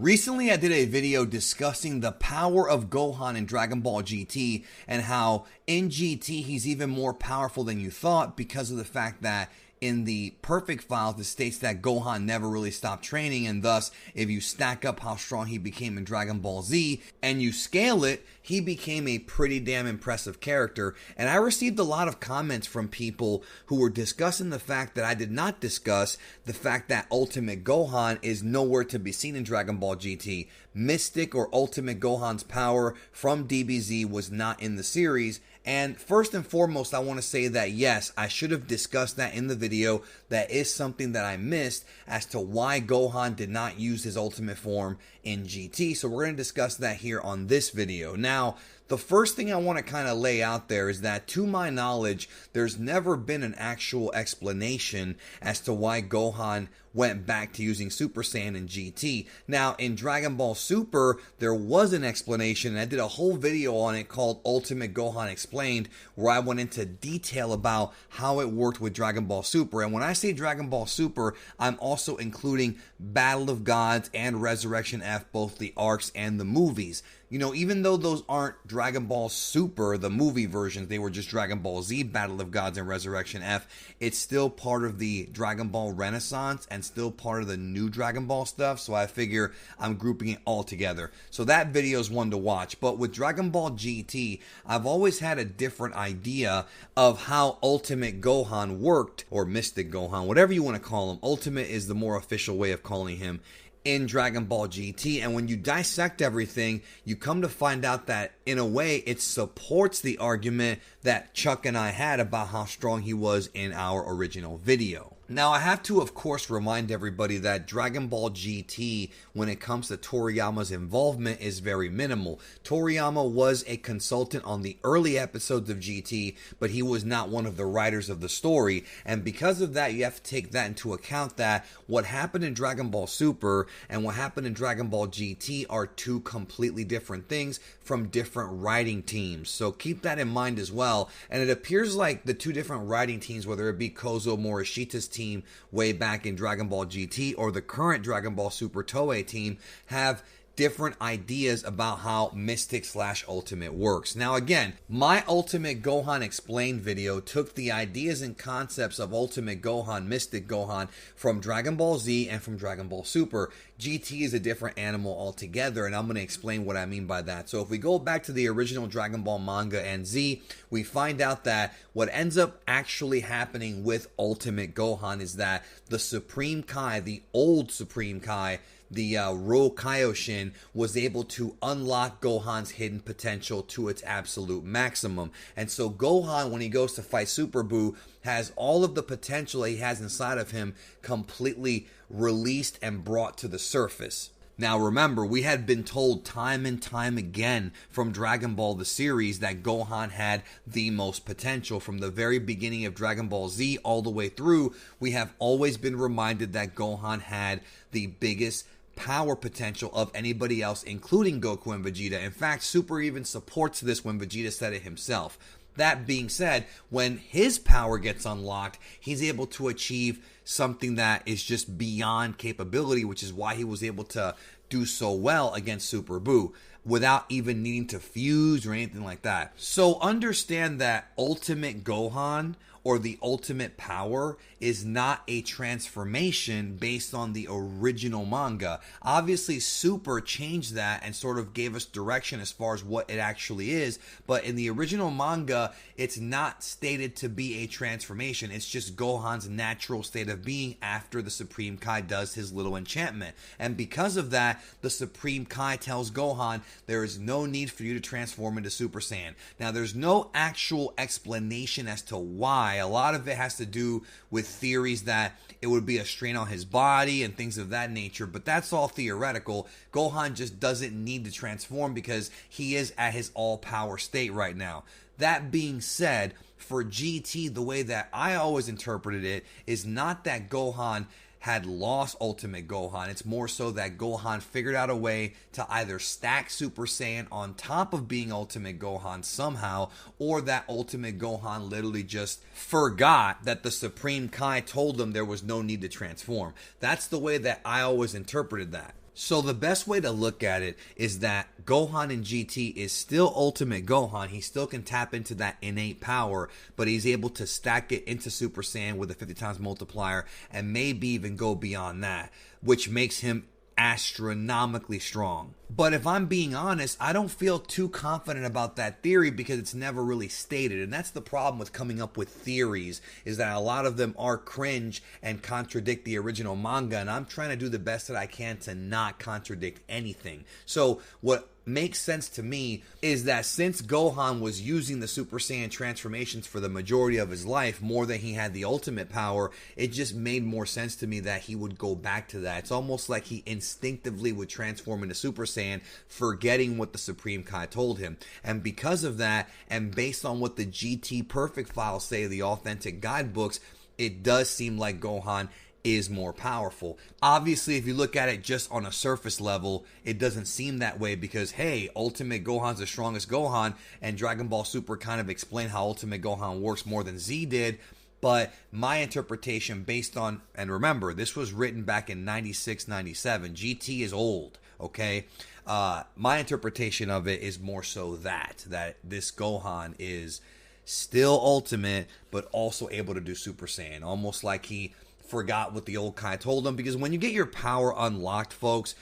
Recently, I did a video discussing the power of Gohan in Dragon Ball GT and how in GT he's even more powerful than you thought because of the fact that in the perfect files it states that Gohan never really stopped training, and thus if you stack up how strong he became in Dragon Ball Z and you scale it, he became a pretty damn impressive character. And I received a lot of comments from people who were discussing the fact that I did not discuss the fact that Ultimate Gohan is nowhere to be seen in Dragon Ball GT. Mystic or Ultimate Gohan's power from DBZ was not in the series. And first and foremost, I want to say that yes, I should have discussed that in the video. That is something that I missed as to why Gohan did not use his ultimate form in GT. So we're going to discuss that here on this video. Now, the first thing I want to kind of lay out there is that, to my knowledge, there's never been an actual explanation as to why Gohan went back to using Super Saiyan in GT. Now, in Dragon Ball Super, there was an explanation, and I did a whole video on it called Ultimate Gohan Explained, where I went into detail about how it worked with Dragon Ball Super. And when I say Dragon Ball Super, I'm also including Battle of Gods and Resurrection F, both the arcs and the movies. You know, even though those aren't Dragon Ball Super, the movie versions, they were just Dragon Ball Z, Battle of Gods, and Resurrection F, it's still part of the Dragon Ball Renaissance and still part of the new Dragon Ball stuff, so I figure I'm grouping it all together. So that video is one to watch. But with Dragon Ball GT, I've always had a different idea of how Ultimate Gohan worked, or Mystic Gohan, whatever you want to call him. Ultimate is the more official way of calling him in Dragon Ball GT, and when you dissect everything, you come to find out that in a way it supports the argument that Chuck and I had about how strong he was in our original video. Now, I have to, of course, remind everybody that Dragon Ball GT, when it comes to Toriyama's involvement, is very minimal. Toriyama was a consultant on the early episodes of GT, but he was not one of the writers of the story. And because of that, you have to take that into account, that what happened in Dragon Ball Super and what happened in Dragon Ball GT are two completely different things from different writing teams. So keep that in mind as well. And it appears like the two different writing teams, whether it be Kozo Morishita's team way back in Dragon Ball GT or the current Dragon Ball Super Toei team, have different ideas about how Mystic / Ultimate works. Now again, my Ultimate Gohan Explained video took the ideas and concepts of Ultimate Gohan, Mystic Gohan from Dragon Ball Z and from Dragon Ball Super. GT is a different animal altogether, and I'm going to explain what I mean by that. So if we go back to the original Dragon Ball manga and Z, we find out that what ends up actually happening with Ultimate Gohan is that the Supreme Kai, the old Supreme Kai, the Ro Kaioshin, was able to unlock Gohan's hidden potential to its absolute maximum. And so Gohan, when he goes to fight Super Buu, has all of the potential that he has inside of him completely released and brought to the surface. Now remember, we had been told time and time again from Dragon Ball the series that Gohan had the most potential. From the very beginning of Dragon Ball Z all the way through, we have always been reminded that Gohan had the biggest power potential of anybody else, including Goku and Vegeta. In fact, Super even supports this when Vegeta said it himself. That being said, when his power gets unlocked, he's able to achieve something that is just beyond capability, which is why he was able to do so well against Super Buu without even needing to fuse or anything like that. So understand that Ultimate Gohan, or the ultimate power, is not a transformation based on the original manga. Obviously, Super changed that and sort of gave us direction as far as what it actually is, but in the original manga, it's not stated to be a transformation. It's just Gohan's natural state of being after the Supreme Kai does his little enchantment. And because of that, the Supreme Kai tells Gohan, there is no need for you to transform into Super Saiyan. Now, there's no actual explanation as to why. A lot of it has to do with theories that it would be a strain on his body and things of that nature, but that's all theoretical. Gohan just doesn't need to transform because he is at his all-power state right now. That being said, for GT, the way that I always interpreted it is not that Gohan had lost Ultimate Gohan. It's more so that Gohan figured out a way to either stack Super Saiyan on top of being Ultimate Gohan somehow, or that Ultimate Gohan literally just forgot that the Supreme Kai told him there was no need to transform. That's the way that I always interpreted that. So the best way to look at it is that Gohan in GT is still Ultimate Gohan. He still can tap into that innate power, but he's able to stack it into Super Saiyan with a 50 times multiplier and maybe even go beyond that, which makes him astronomically strong. But if I'm being honest, I don't feel too confident about that theory because it's never really stated. And that's the problem with coming up with theories, is that a lot of them are cringe and contradict the original manga. And I'm trying to do the best that I can to not contradict anything. So what makes sense to me is that since Gohan was using the Super Saiyan transformations for the majority of his life more than he had the ultimate power, it just made more sense to me that he would go back to that. It's almost like he instinctively would transform into Super Saiyan, forgetting what the Supreme Kai told him. And because of that, and based on what the GT Perfect files say, the authentic guidebooks, it does seem like Gohan is more powerful. Obviously, if you look at it just on a surface level, it doesn't seem that way because, hey, Ultimate Gohan's the strongest Gohan, and Dragon Ball Super kind of explained how Ultimate Gohan works more than Z did. But my interpretation based on, and remember, this was written back in 96, 97. GT is old, okay? My interpretation of it is more so that this Gohan is still Ultimate, but also able to do Super Saiyan. Almost like he forgot what the old Kai told him, because when you get your power unlocked, folks,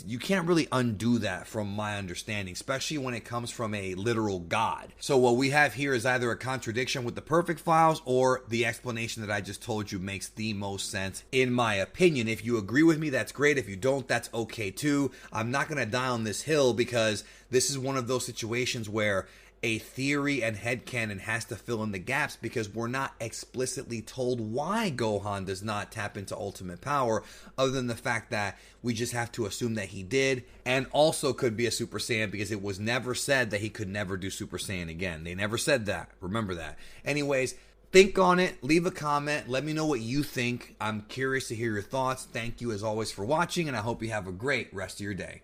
you can't really undo that from my understanding, especially when it comes from a literal god. So what we have here is either a contradiction with the Perfect Files, or the explanation that I just told you makes the most sense in my opinion. If you agree with me, that's great. If you don't, that's okay too. I'm not going to die on this hill because this is one of those situations where a theory and headcanon has to fill in the gaps because we're not explicitly told why Gohan does not tap into ultimate power, other than the fact that we just have to assume that he did, and also could be a Super Saiyan because it was never said that he could never do Super Saiyan again. They never said that. Remember that. Anyways, think on it. Leave a comment. Let me know what you think. I'm curious to hear your thoughts. Thank you as always for watching, and I hope you have a great rest of your day.